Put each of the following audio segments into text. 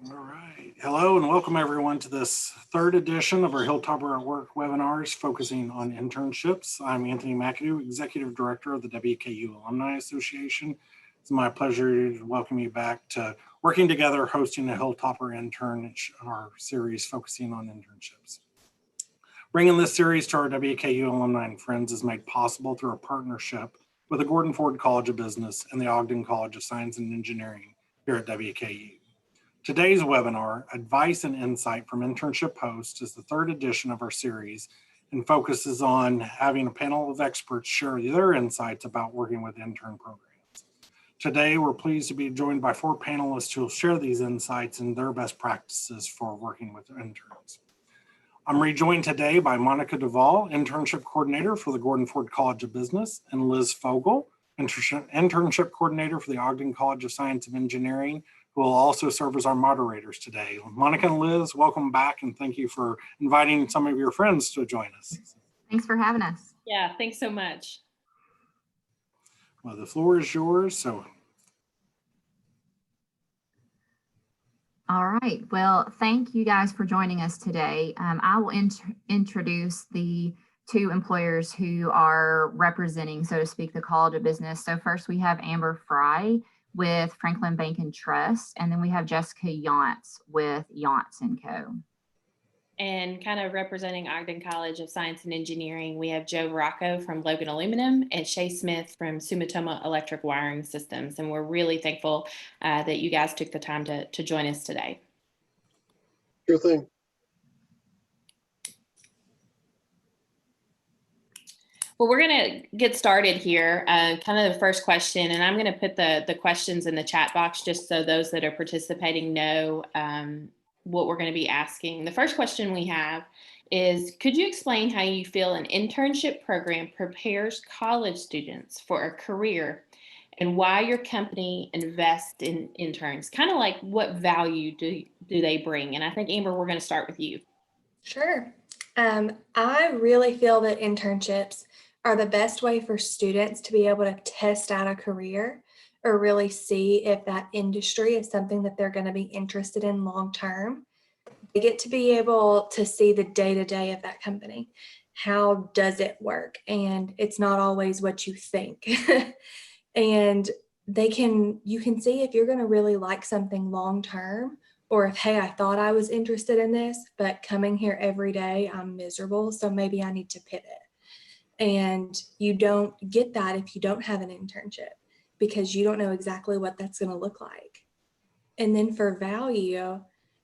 All right. Hello and welcome everyone to this third edition of our Hilltopper at Work webinars focusing on internships. I'm Anthony McAdoo, Executive Director of the WKU Alumni Association. It's my pleasure to welcome you back to working together, hosting a Hilltopper intern, our series focusing on internships. Bringing this series to our WKU alumni and friends is made possible through a partnership with the Gordon Ford College of Business and the Ogden College of Science and Engineering here at WKU. Today's webinar, Advice and Insight from Internship Hosts, is the third edition of our series and focuses on having a panel of experts share their insights about working with intern programs. Today, we're pleased to be joined by 4 panelists who will share these insights and their best practices for working with interns. I'm rejoined today by Monica Duvall, Internship Coordinator for the Gordon Ford College of Business, and Liz Fogel, Internship Coordinator for the Ogden College of Science and Engineering, who will also serve as our moderators today. Monica and Liz, welcome back, and thank you for inviting some of your friends to join us. Thanks for having us. Yeah, thanks so much. Well, the floor is yours. All right. Well, thank you guys for joining us today. I will introduce the 2 employers who are representing, so to speak, the College of Business. So first we have Amber Fry with Franklin Bank and Trust, and then we have Jessica Yantz with Yantz & Co. And kind of representing Ogden College of Science and Engineering, we have Joe Rocco from Logan Aluminum and Shay Smith from Sumitomo Electric Wiring Systems. And we're really thankful that you guys took the time to join us today. Sure thing. Well, we're going to get started here. Kind of the first question, and I'm going to put the questions in the chat box just so those that are participating know what we're going to be asking. The first question we have is, could you explain how you feel an internship program prepares college students for a career and why your company invests in interns? Kind of like what value do they bring? And I think, Amber, we're going to start with you. Sure. I really feel that internships are the best way for students to be able to test out a career or really see if that industry is something that they're going to be interested in long term. They get to be able to see the day-to-day of that company. How does it work? And it's not always what you think. And you can see if you're going to really like something long term, or if, hey, I thought I was interested in this, but coming here every day, I'm miserable, so maybe I need to pivot. And you don't get that if you don't have an internship, because you don't know exactly what that's going to look like. And then for value,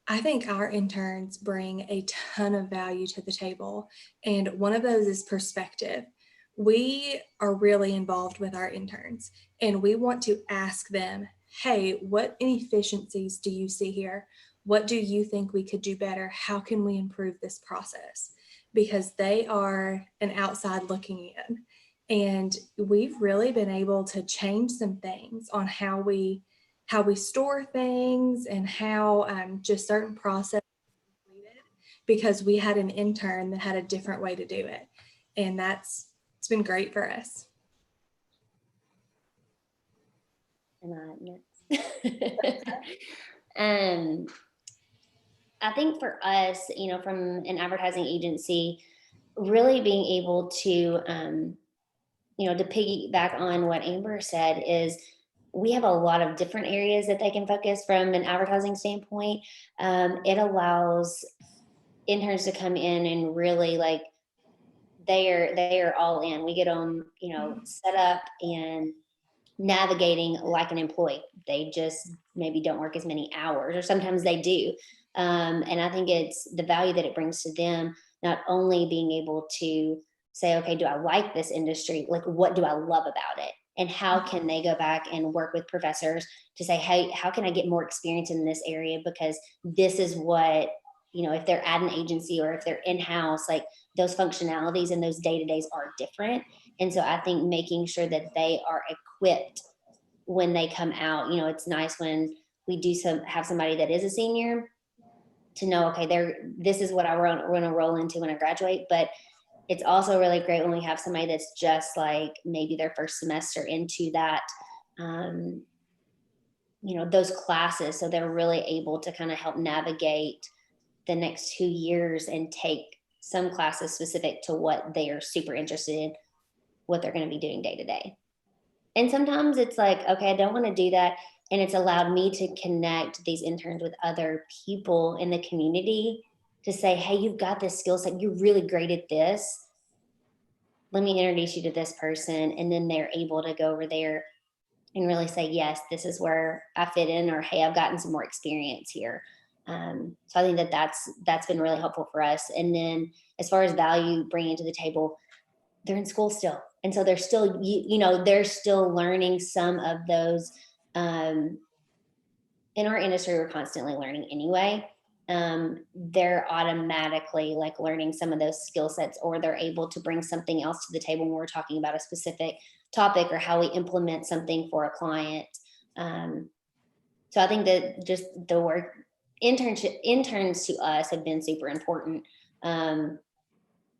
I think our interns bring a ton of value to the table. And one of those is perspective. We are really involved with our interns, and we want to ask them, hey, what inefficiencies do you see here? What do you think we could do better? How can we improve this process? Because they are an outside looking in. And we've really been able to change some things on how we store things and how just certain processes completed, because we had an intern that had a different way to do it. And it's been great for us. Am I next? I think for us, from an advertising agency, really being able to, to piggyback on what Amber said is we have a lot of different areas that they can focus from an advertising standpoint. It allows interns to come in and really they are all in. We get them, set up and navigating like an employee. They just maybe don't work as many hours, or sometimes they do. And I think it's the value that it brings to them, not only being able to say, okay, do I like this industry? Like, what do I love about it? And how can they go back and work with professors to say, hey, how can I get more experience in this area? Because this is what, if they're at an agency or if they're in-house, like those functionalities and those day-to-days are different. And so I think making sure that they are equipped when they come out, it's nice when we do have somebody that is a senior to know, okay, this is what I want to roll into when I graduate. But it's also really great when we have somebody that's just like maybe their first semester into that those classes, so they're really able to kind of help navigate the next 2 years and take some classes specific to what they are super interested in, what they're going to be doing day to day. And sometimes it's like, okay, I don't want to do that. And it's allowed me to connect these interns with other people in the community to say, hey, you've got this skill set. You're really great at this. Let me introduce you to this person. And then they're able to go over there and really say, yes, this is where I fit in, or, hey, I've gotten some more experience here. So I think that's been really helpful for us. And then as far as value bringing to the table, they're in school still. And so they're still, they're still learning some of those. In our industry, we're constantly learning anyway. They're automatically like learning some of those skill sets, or they're able to bring something else to the table when we're talking about a specific topic or how we implement something for a client. So I think that just the work interns to us have been super important in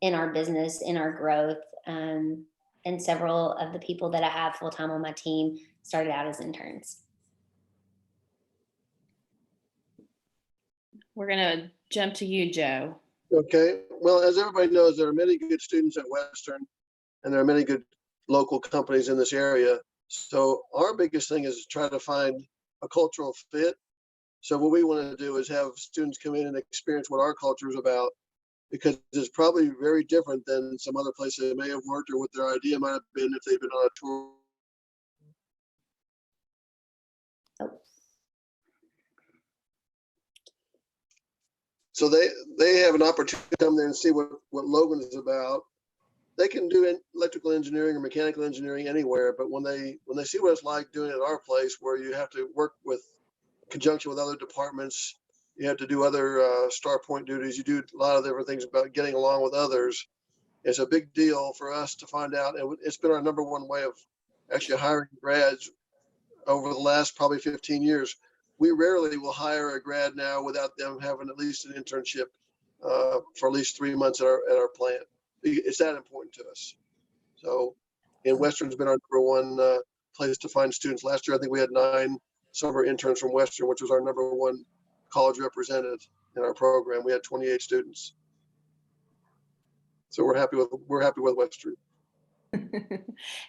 our business, in our growth. And several of the people that I have full time on my team started out as interns. We're going to jump to you, Joe. Okay. Well, as everybody knows, there are many good students at Western, and there are many good local companies in this area. So our biggest thing is to try to find a cultural fit. So what we want to do is have students come in and experience what our culture is about, because it's probably very different than some other places they may have worked, or what their idea might have been if they've been on a tour. So they have an opportunity to come there and see what Logan is about. They can do electrical engineering or mechanical engineering anywhere, but when they see what it's like doing it at our place, where you have to work with conjunction with other departments, you have to do other star point duties, you do a lot of different things about getting along with others. It's a big deal for us to find out, and it's been our number one way of actually hiring grads over the last probably 15 years. We rarely will hire a grad now without them having at least an internship for at least 3 months at our plant. It's that important to us. So, and Western's been our number one place to find students. Last year, I think we had 9 summer interns from Western, which was our number one college represented in our program. We had 28 students. So we're happy with Western.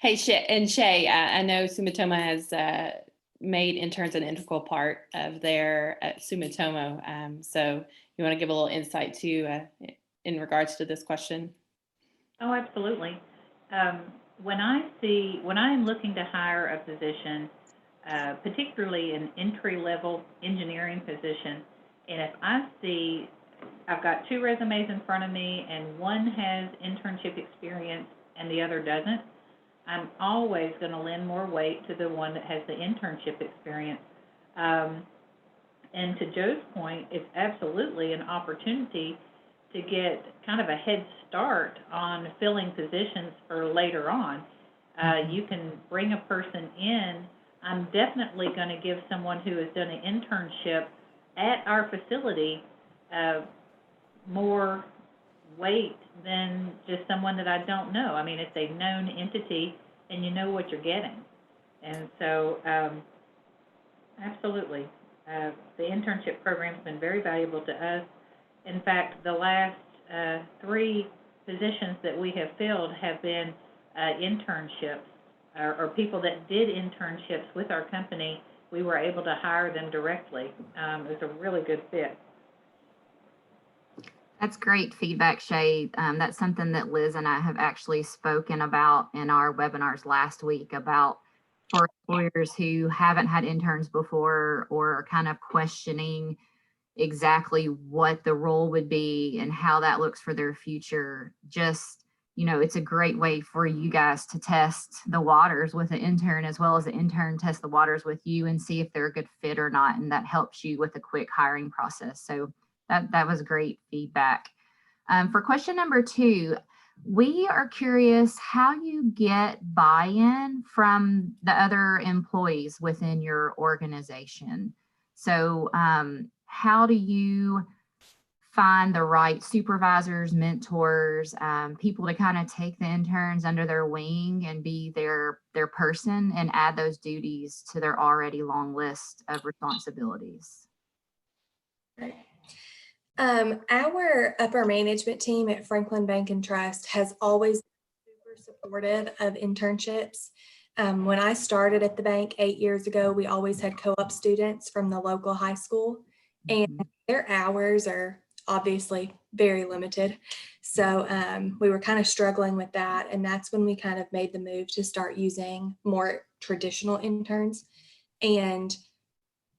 Hey, Shay, I know Sumitomo has made interns an integral part of their Sumitomo. So you want to give a little insight to in regards to this question? Oh, absolutely. When I'm looking to hire a position, particularly an entry-level engineering position, and if I see I've got 2 resumes in front of me and one has internship experience and the other doesn't, I'm always going to lend more weight to the one that has the internship experience. And to Joe's point, it's absolutely an opportunity to get kind of a head start on filling positions for later on. You can bring a person in. I'm definitely going to give someone who has done an internship at our facility more weight than just someone that I don't know. I mean, it's a known entity and you know what you're getting. And so, absolutely, the internship program's been very valuable to us. In fact, the last 3 positions that we have filled have been internships or people that did internships with our company. We were able to hire them directly. It was a really good fit. That's great feedback, Shay. That's something that Liz and I have actually spoken about in our webinars last week, about for employers who haven't had interns before or are kind of questioning exactly what the role would be and how that looks for their future. Just, it's a great way for you guys to test the waters with an intern, as well as the intern test the waters with you and see if they're a good fit or not. And that helps you with a quick hiring process. So that was great feedback. For question number 2, we are curious how you get buy-in from the other employees within your organization. So how do you find the right supervisors, mentors, people to kind of take the interns under their wing and be their person and add those duties to their already long list of responsibilities. Our upper management team at Franklin Bank and Trust has always been super supportive of internships. When I started at the bank 8 years ago, we always had co-op students from the local high school, and their hours are obviously very limited. So we were kind of struggling with that. And that's when we kind of made the move to start using more traditional interns. And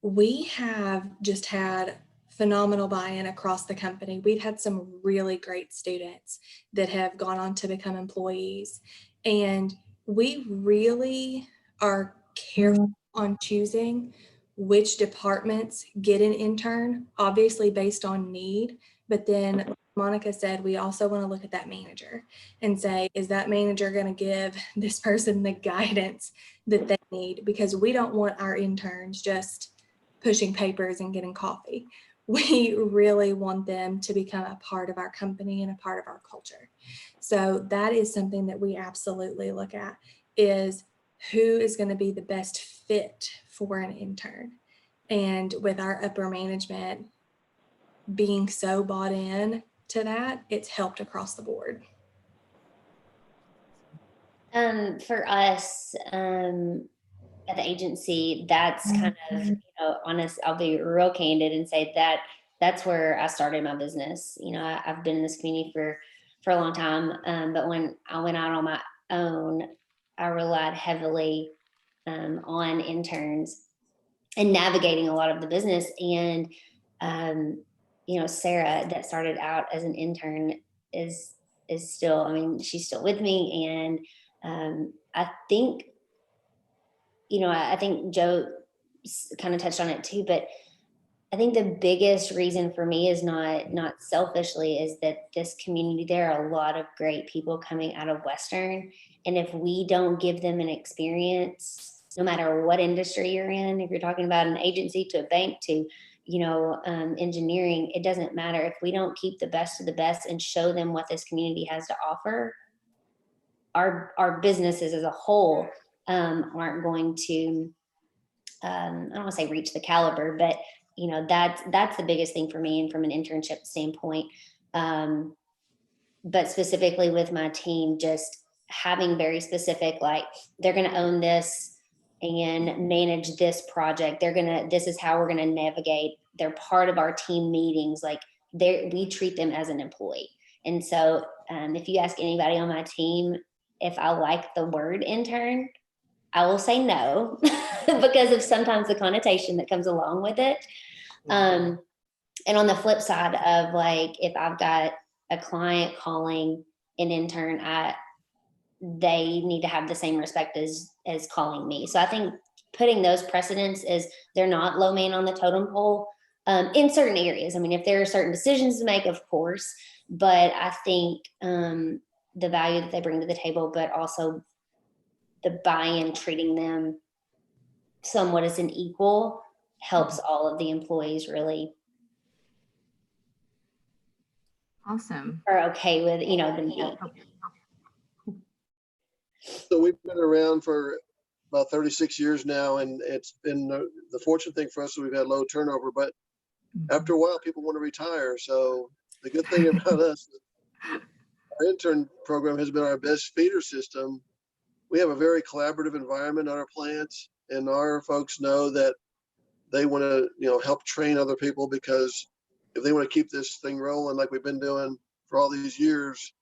we have just had phenomenal buy-in across the company. We've had some really great students that have gone on to become employees. And we really are careful on choosing which departments get an intern, obviously based on need. But then Monica said, we also want to look at that manager and say, is that manager going to give this person the guidance that they need? Because we don't want our interns just pushing papers and getting coffee. We really want them to become a part of our company and a part of our culture. So that is something that we absolutely look at, is who is going to be the best fit for an intern. And with our upper management being so bought in to that, it's helped across the board. For us, at the agency, that's kind of, honest, I'll be real candid and say that that's where I started my business. I've been in this community for a long time. But when I went out on my own, I relied heavily on interns and navigating a lot of the business. And, Sarah, that started out as an intern, is still, she's still with me. And I think, I think Joe kind of touched on it too, but I think the biggest reason for me is not selfishly, is that this community, there are a lot of great people coming out of Western. And if we don't give them an experience, no matter what industry you're in, if you're talking about an agency to a bank to, engineering, it doesn't matter. If we don't keep the best of the best and show them what this community has to offer, our businesses as a whole aren't going to, I don't want to say reach the caliber, but that's the biggest thing for me and from an internship standpoint. But specifically with my team, just having very specific, like they're going to own this and manage this project. This is how we're going to navigate. They're part of our team meetings. Like we treat them as an employee. And so if you ask anybody on my team if I like the word intern, I will say no because of sometimes the connotation that comes along with it. And on the flip side of, like, if I've got a client calling an intern, they need to have the same respect as calling me. So I think putting those precedents is they're not low man on the totem pole in certain areas. If there are certain decisions to make, of course, but I think the value that they bring to the table, but also the buy-in, treating them somewhat as an equal, helps all of the employees really Awesome. are okay with, the need. So we've been around for about 36 years now, and it's been the fortunate thing for us is we've had low turnover, but after a while people want to retire. So the good thing about us, our intern program has been our best feeder system. We have a very collaborative environment on our plants, and our folks know that they want to, help train other people, because if they want to keep this thing rolling like we've been doing for all these years,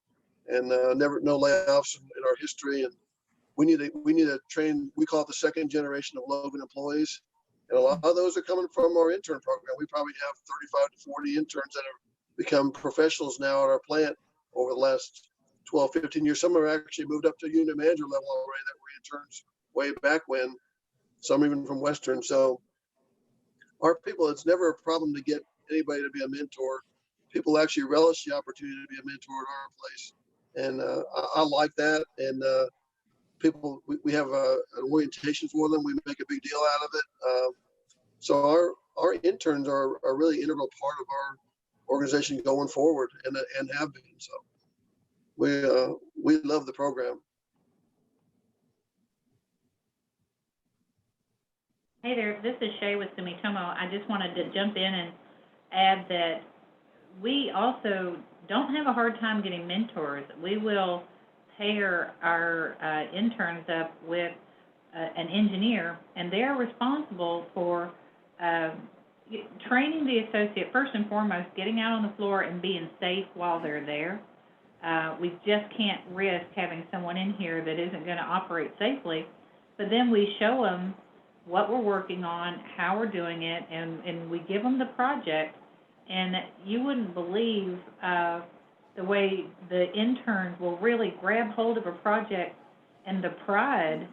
and no layoffs in our history, and we need to train. We call it the second generation of Logan employees, and a lot of those are coming from our intern program. We probably have 35 to 40 interns that have become professionals now at our plant over the last 12, 15 years. Some have actually moved up to unit manager level already that were interns way back when, some even from Western. So our people, it's never a problem to get anybody to be a mentor. People actually relish the opportunity to be a mentor at our place. And I like that. And people, we have an orientation for them. We make a big deal out of it. So our interns are a really integral part of organization going forward and have been. So we love the program. Hey there, this is Shay with Sumitomo. I just wanted to jump in and add that we also don't have a hard time getting mentors. We will pair our interns up with an engineer, and they're responsible for training the associate, first and foremost, getting out on the floor and being safe while they're there. We just can't risk having someone in here that isn't going to operate safely, but then we show them what we're working on, how we're doing it, and we give them the project. And you wouldn't believe the way the interns will really grab hold of a project and the pride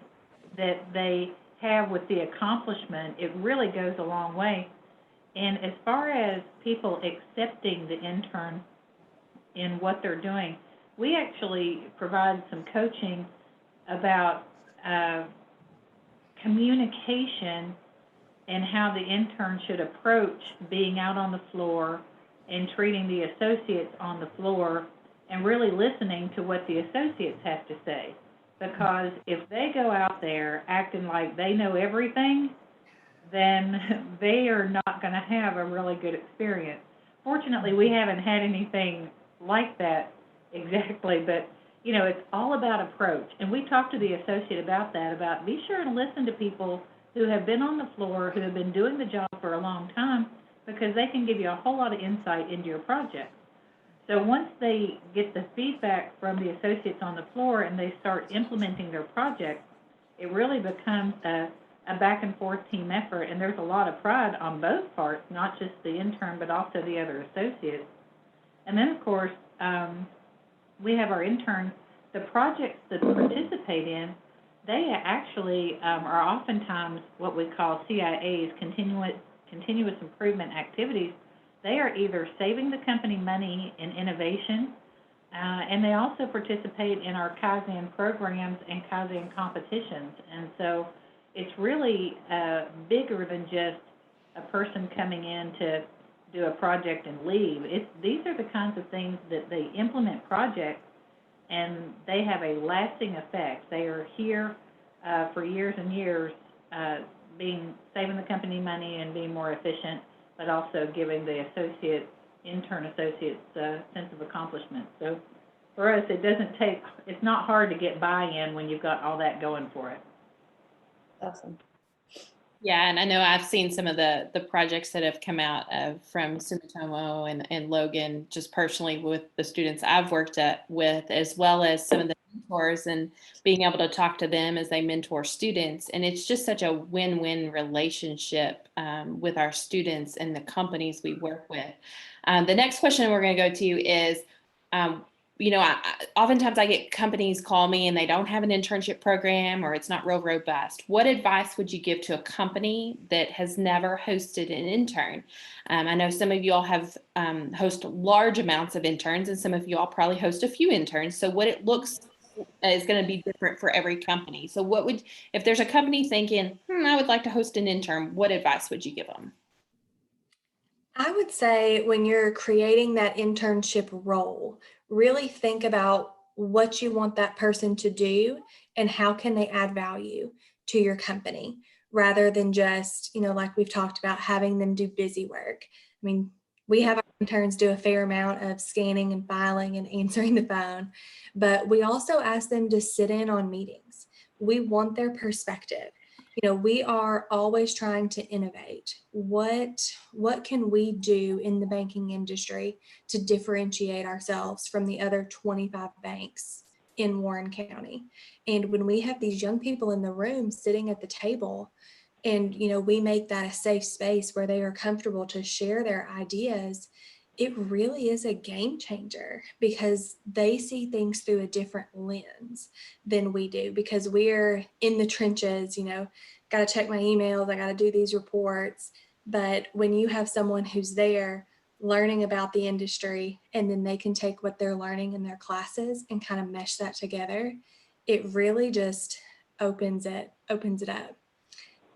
that they have with the accomplishment. It really goes a long way. And as far as people accepting the intern in what they're doing, we actually provide some coaching about communication and how the intern should approach being out on the floor and treating the associates on the floor and really listening to what the associates have to say. Because if they go out there acting like they know everything, then they are not going to have a really good experience. Fortunately, we haven't had anything like that exactly, but you know, it's all about approach. And we talked to the associate about that, about be sure and listen to people who have been on the floor, who have been doing the job for a long time, because they can give you a whole lot of insight into your project. So once they get the feedback from the associates on the floor and they start implementing their project, it really becomes a back and forth team effort, and there's a lot of pride on both parts, not just the intern, but also the other associates. And then, of course, we have our interns, the projects that participate in, they actually are oftentimes what we call CIAs, continuous improvement activities. They are either saving the company money in innovation, and they also participate in our Kaizen programs and Kaizen competitions. And so it's really bigger than just a person coming in to do a project and leave. These are the kinds of things that they implement projects, and they have a lasting effect. They are here for years and years, saving the company money and being more efficient, but also giving the intern associates a sense of accomplishment. So for us, it's not hard to get buy-in when you've got all that going for it. Awesome. Yeah, and I know I've seen some of the projects that have come out from Sumitomo and Logan, just personally with the students I've worked with, as well as some of the mentors, and being able to talk to them as they mentor students. And it's just such a win-win relationship with our students and the companies we work with. The next question we're going to go to is, oftentimes I get companies call me and they don't have an internship program, or it's not real robust. What advice would you give to a company that has never hosted an intern? I know some of you all have host large amounts of interns, and some of you all probably host a few interns. So what it looks is going to be different for every company. So if there's a company thinking, I would like to host an intern, what advice would you give them? I would say when you're creating that internship role, really think about what you want that person to do and how can they add value to your company, rather than just, like we've talked about, having them do busy work. I mean, we have our interns do a fair amount of scanning and filing and answering the phone, but we also ask them to sit in on meetings. We want their perspective. We are always trying to innovate. What can we do in the banking industry to differentiate ourselves from the other 25 banks in Warren County? And when we have these young people in the room sitting at the table, and we make that a safe space where they are comfortable to share their ideas, it really is a game changer, because they see things through a different lens than we do, because we're in the trenches, got to check my emails, I got to do these reports. But when you have someone who's there learning about the industry, and then they can take what they're learning in their classes and kind of mesh that together, it really just opens it up.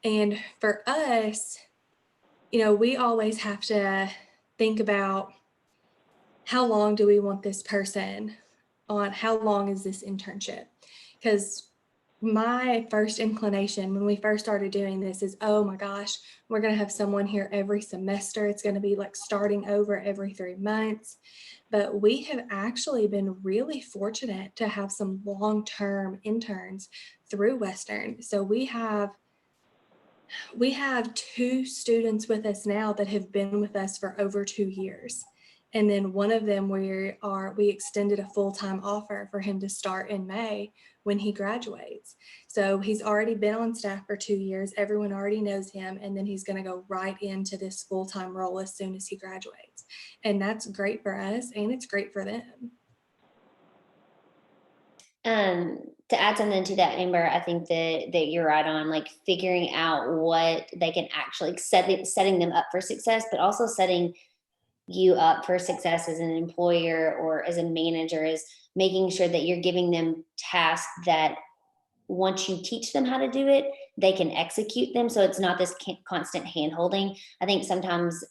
And for us, we always have to think about how long do we want this person on? How long is this internship? Because my first inclination when we first started doing this is, oh my gosh, we're going to have someone here every semester. It's going to be like starting over every 3 months. But we have actually been really fortunate to have some long-term interns through Western. So we have 2 students with us now that have been with us for over 2 years. And then one of them we extended a full-time offer for him to start in May when he graduates. So he's already been on staff for 2 years. Everyone already knows him. And then he's going to go right into this full-time role as soon as he graduates. And that's great for us and it's great for them. To add something to that, Amber, I think that you're right on, like figuring out what they can actually setting them up for success, but also setting you up for success as an employer or as a manager is making sure that you're giving them tasks that once you teach them how to do it, they can execute them. So it's not this constant hand holding. I think sometimes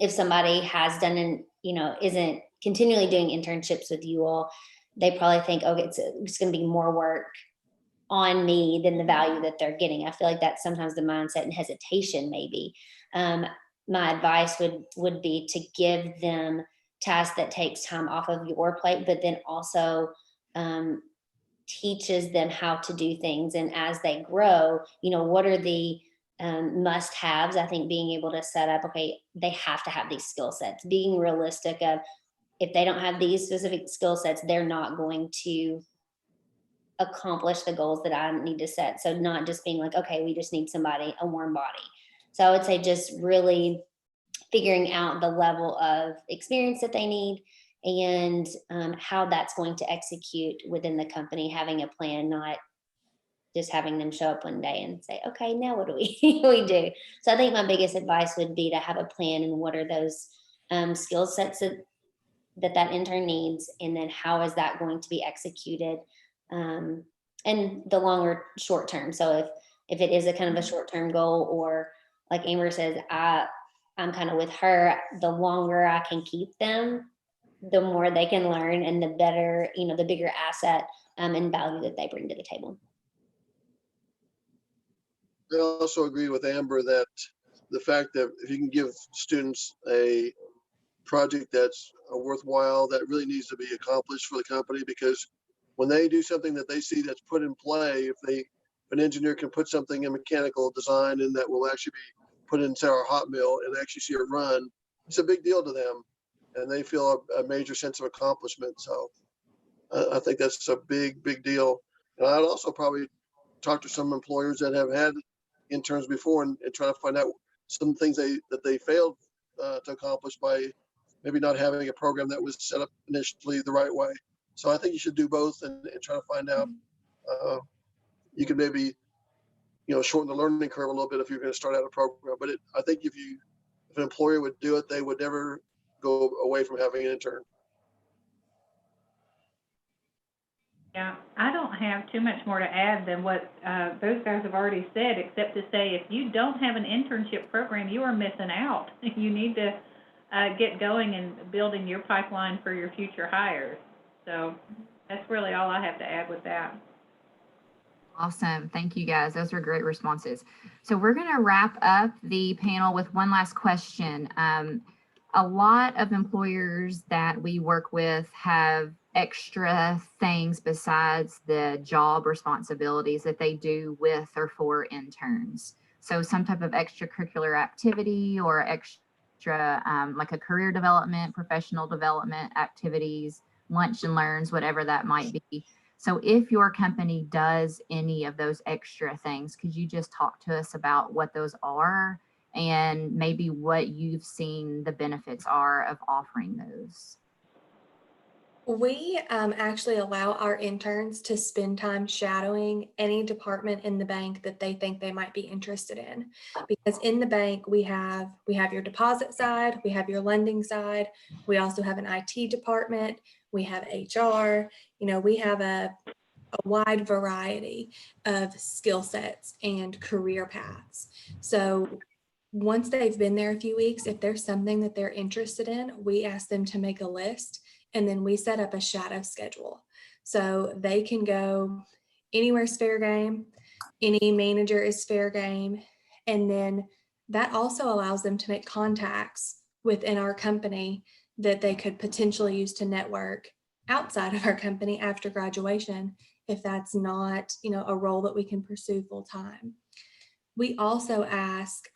if somebody has done isn't continually doing internships with you all, they probably think, oh, it's going to be more work on me than the value that they're getting. I feel like that's sometimes the mindset and hesitation maybe. My advice would be to give them tasks that takes time off of your plate, but then also teaches them how to do things. And as they grow, what are the must-haves? I think being able to set up, okay, they have to have these skill sets, being realistic of if they don't have these specific skill sets, they're not going to accomplish the goals that I need to set. So not just being like, okay, we just need somebody, a warm body. So I would say just really figuring out the level of experience that they need and how that's going to execute within the company, having a plan, not just having them show up one day and say, okay, now what do we do? So I think my biggest advice would be to have a plan and what are those skill sets that intern needs, and then how is that going to be executed and the longer short term. So if it is a kind of a short term goal, or like Amber says, I'm kind of with her, the longer I can keep them, the more they can learn and the better, the bigger asset and value that they bring to the table. I also agree with Amber that the fact that if you can give students a project that's worthwhile, that really needs to be accomplished for the company, because when they do something that they see that's put in play, if an engineer can put something in mechanical design and that will actually be put into our hot mill and actually see it run, it's a big deal to them, and they feel a major sense of accomplishment. So I think that's a big deal. And I'd also probably talk to some employers that have had interns before and try to find out some things that they failed to accomplish by maybe not having a program that was set up initially the right way. So I think you should do both and try to find out. You can maybe shorten the learning curve a little bit if you're going to start out a program. But I think if an employer would do it, they would never go away from having an intern. Yeah, I don't have too much more to add than what those guys have already said, except to say if you don't have an internship program, you are missing out. You need to get going and building your pipeline for your future hires. So that's really all I have to add with that. Awesome. Thank you, guys. Those were great responses. So we're going to wrap up the panel with one last question. A lot of employers that we work with have extra things besides the job responsibilities that they do with or for interns. So some type of extracurricular activity or extra like a career development, professional development activities, lunch and learns, whatever that might be. So if your company does any of those extra things, could you just talk to us about what those are and maybe what you've seen the benefits are of offering those? We actually allow our interns to spend time shadowing any department in the bank that they think they might be interested in. Because in the bank, we have your deposit side, we have your lending side, we also have an IT department, we have HR, we have a wide variety of skill sets and career paths. So once they've been there a few weeks, if there's something that they're interested in, we ask them to make a list, and then we set up a shadow schedule. So they can go anywhere's fair game, any manager is fair game. And then that also allows them to make contacts within our company that they could potentially use to network outside of our company after graduation, if that's not, a role that we can pursue full time. We also ask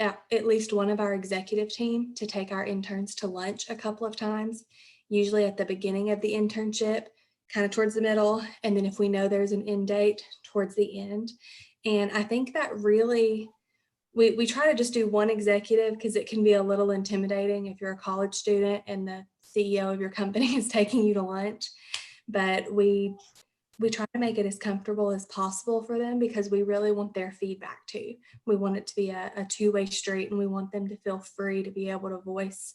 at least one of our executive team to take our interns to lunch a couple of times, usually at the beginning of the internship, kind of towards the middle, and then if we know there's an end date, towards the end. And I think that really, we try to just do one executive because it can be a little intimidating if you're a college student and the CEO of your company is taking you to lunch. But we try to make it as comfortable as possible for them because we really want their feedback too. We want it to be a two-way street, and we want them to feel free to be able to voice,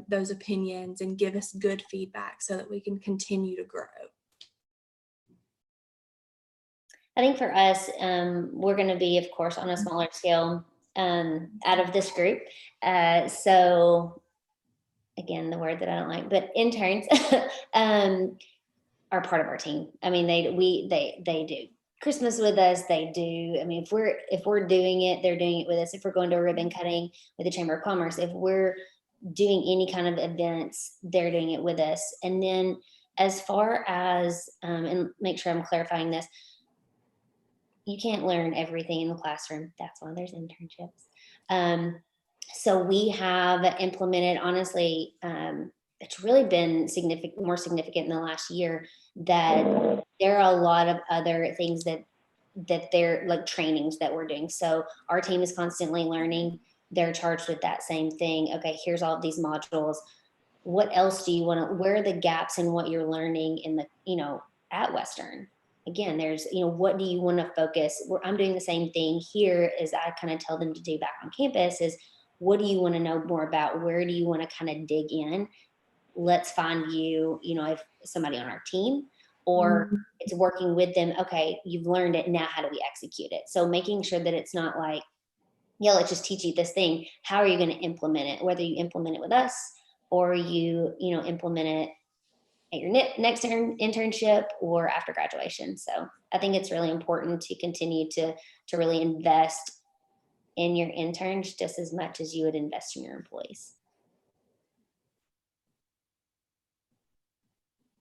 those opinions and give us good feedback so that we can continue to grow. I think for us, we're going to be, of course, on a smaller scale out of this group. So again, the word that I don't like, but interns are part of our team. I mean, they do Christmas with us. They do. I mean, if we're doing it, they're doing it with us. If we're going to a ribbon cutting with the Chamber of Commerce, if we're doing any kind of events, they're doing it with us. And then as far as, and make sure I'm clarifying this, you can't learn everything in the classroom. That's why there's internships. So we have implemented, honestly, it's really been more significant in the last year, that there are a lot of other things that they're like trainings that we're doing. So our team is constantly learning. They're charged with that same thing. Okay, here's all of these modules. What else do you want to, where are the gaps in what you're learning in the, at Western? Again, there's, what do you want to focus? I'm doing the same thing here as I kind of tell them to do back on campus is, what do you want to know more about? Where do you want to kind of dig in? Let's find you, if somebody on our team, or it's working with them. Okay, you've learned it. Now, how do we execute it? So making sure that it's not like, yeah, let's just teach you this thing. How are you going to implement it? Whether you implement it with us or you implement it at your next internship or after graduation. So I think it's really important to continue to really invest in your interns just as much as you would invest in your employees.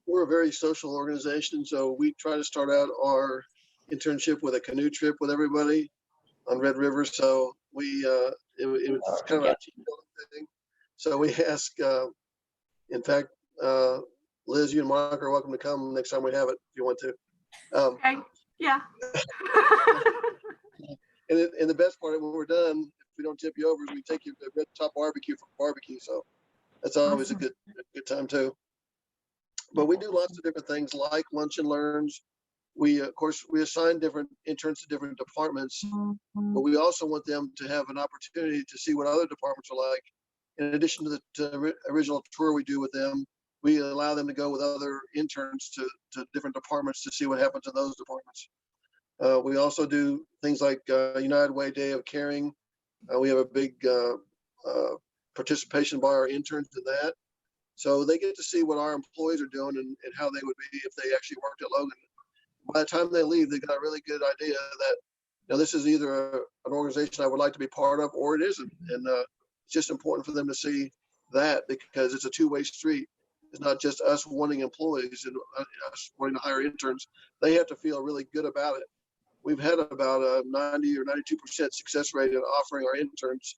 We're a very social organization, so we try to start out our internship with a canoe trip with everybody on Red River. So it was kind of a team building thing. So we ask, in fact, Liz, you and Monica are welcome to come next time we have it if you want to. Okay. Yeah. And the best part, when we're done, if we don't tip you over, we take you to Red Top Barbecue for barbecue. So that's always a good time too. But we do lots of different things like lunch and learns. We, of course, we assign different interns to different departments, but we also want them to have an opportunity to see what other departments are like. In addition to the original tour we do with them, we allow them to go with other interns to different departments to see what happens in those departments. We also do things like United Way Day of Caring. We have a big participation by our interns in that. So they get to see what our employees are doing and how they would be if they actually worked at Logan. By the time they leave, they got a really good idea that this is either an organization I would like to be part of or it isn't. And it's just important for them to see that because it's a two-way street. It's not just us wanting employees and us wanting to hire interns. They have to feel really good about it. We've had about a 90 or 92% success rate in offering our interns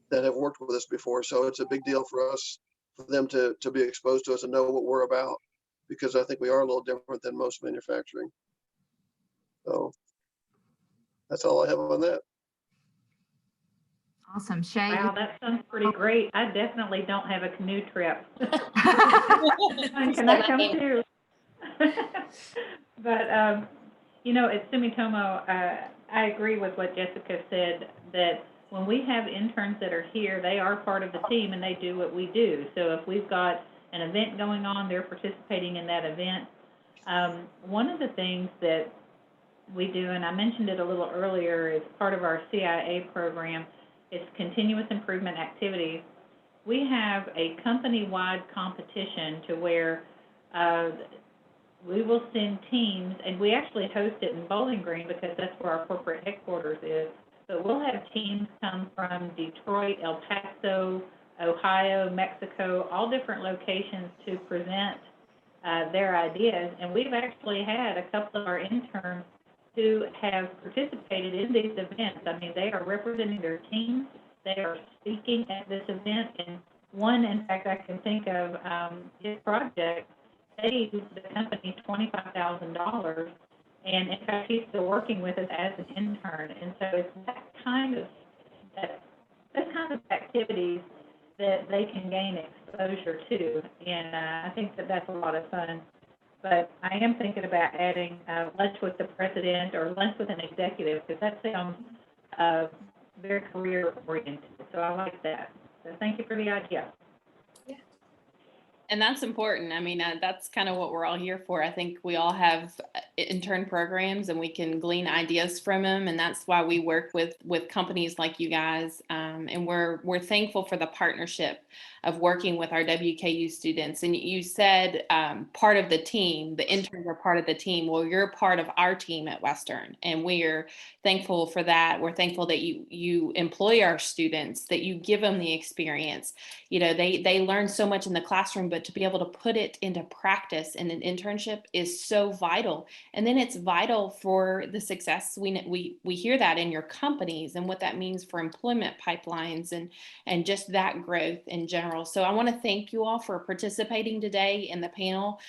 that have worked with us before. So it's a big deal for us, for them to be exposed to us and know what we're about, because I think we are a little different than most manufacturing. So that's all I have on that. Awesome. Shay. Wow, that sounds pretty great. I definitely don't have a canoe trip. Can I come too? But, at Sumitomo, I agree with what Jessica said, that when we have interns that are here, they are part of the team and they do what we do. So if we've got an event going on, they're participating in that event. One of the things that we do, and I mentioned it a little earlier, as part of our CIA program, it's continuous improvement activities. We have a company-wide competition to where we will send teams, and we actually host it in Bowling Green because that's where our corporate headquarters is. But we'll have teams come from Detroit, El Paso, Ohio, Mexico, all different locations to present their ideas. And we've actually had a couple of our interns who have participated in these events. I mean, they are representing their teams, they are speaking at this event, and one, in fact, I can think of, his project saved the company $25,000, and in fact, he's still working with us as an intern. And so it's that kind of activities that they can gain exposure to, and I think that that's a lot of fun. But I am thinking about adding lunch with the president or lunch with an executive, because that sounds very career oriented. So I like that. So thank you for the idea. And that's important. I mean, that's kind of what we're all here for. I think we all have intern programs and we can glean ideas from them. And that's why we work with companies like you guys. And we're thankful for the partnership of working with our WKU students. And you said part of the team, the interns are part of the team. Well, you're part of our team at Western, and we're thankful for that. We're thankful that you employ our students, that you give them the experience. You know, they learn so much in the classroom, but to be able to put it into practice in an internship is so vital. And then it's vital for the success. We hear that in your companies and what that means for employment pipelines and just that growth in general. So I want to thank you all for participating today in the panel.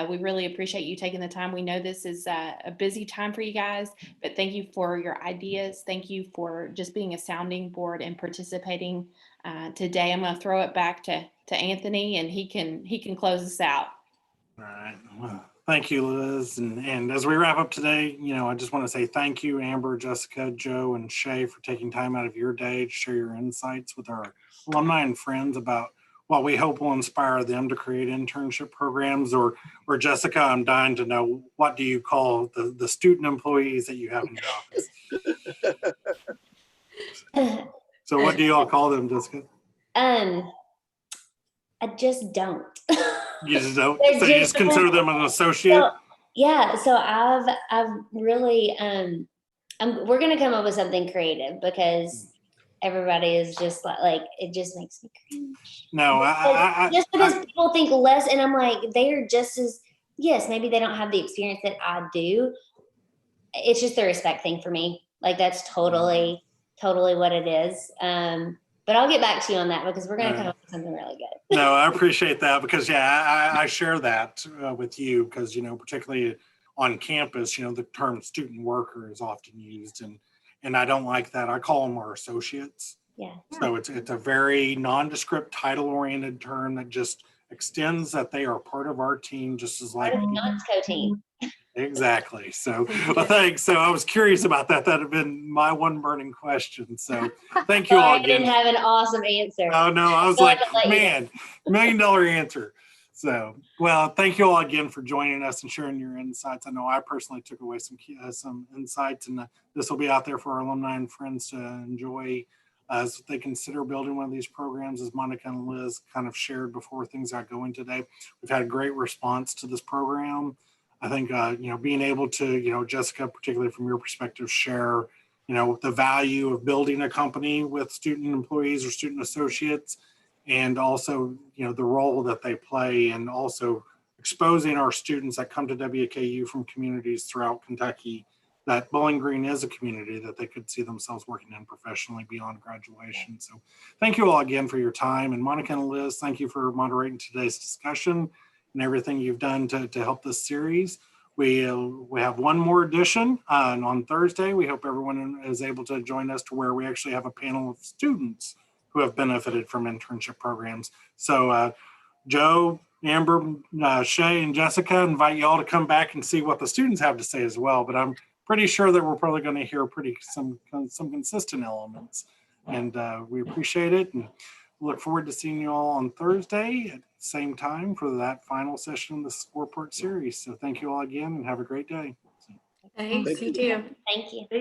We really appreciate you taking the time. We know this is a busy time for you guys, but thank you for your ideas. Thank you for just being a sounding board and participating today. I'm going to throw it back to Anthony, and he can close us out. All right. Well, thank you, Liz. And as we wrap up today, I just want to say thank you, Amber, Jessica, Joe, and Shay, for taking time out of your day to share your insights with our alumni and friends about what we hope will inspire them to create internship programs. Or Jessica, I'm dying to know, what do you call the student employees that you have in your office? So what do you all call them, Jessica? I just don't. You just don't? So you just consider them an associate? So, yeah. So I've really, we're going to come up with something creative, because everybody is just like it just makes me cringe. No, just because people think less, and I'm like, they are just as, yes, maybe they don't have the experience that I do. It's just the respect thing for me. Like, that's totally what it is. But I'll get back to you on that, because we're going to come up with something really good. No, I appreciate that, because I share that with you, because, particularly on campus, the term student worker is often used, and I don't like that. I call them our associates. Yeah. So it's a very nondescript, title-oriented term that just extends that they are part of our team, just as like Not team. Exactly. So, well, thanks. So I was curious about that. That had been my one burning question. So thank you all again. I didn't have an awesome answer. Oh, no, I was like, man, $1 million answer. So, well, thank you all again for joining us and sharing your insights. I know I personally took away some insights, and this will be out there for our alumni and friends to enjoy as they consider building one of these programs. As Monica and Liz kind of shared before things got going today, we've had a great response to this program. I think, being able to, Jessica, particularly from your perspective, share, the value of building a company with student employees or student associates, and also, the role that they play, and also exposing our students that come to WKU from communities throughout Kentucky, that Bowling Green is a community that they could see themselves working in professionally beyond graduation. So thank you all again for your time. And Monica and Liz, thank you for moderating today's discussion and everything you've done to help this series. We have one more edition on Thursday. We hope everyone is able to join us to where we actually have a panel of students who have benefited from internship programs. So Joe, Amber, Shay, and Jessica, invite you all to come back and see what the students have to say as well. But I'm pretty sure that we're probably going to hear some consistent elements, and we appreciate it. And look forward to seeing you all on Thursday at the same time for that final session of the 4-part series. So thank you all again, and have a great day. Thanks, Thank you you. too. Thank you. See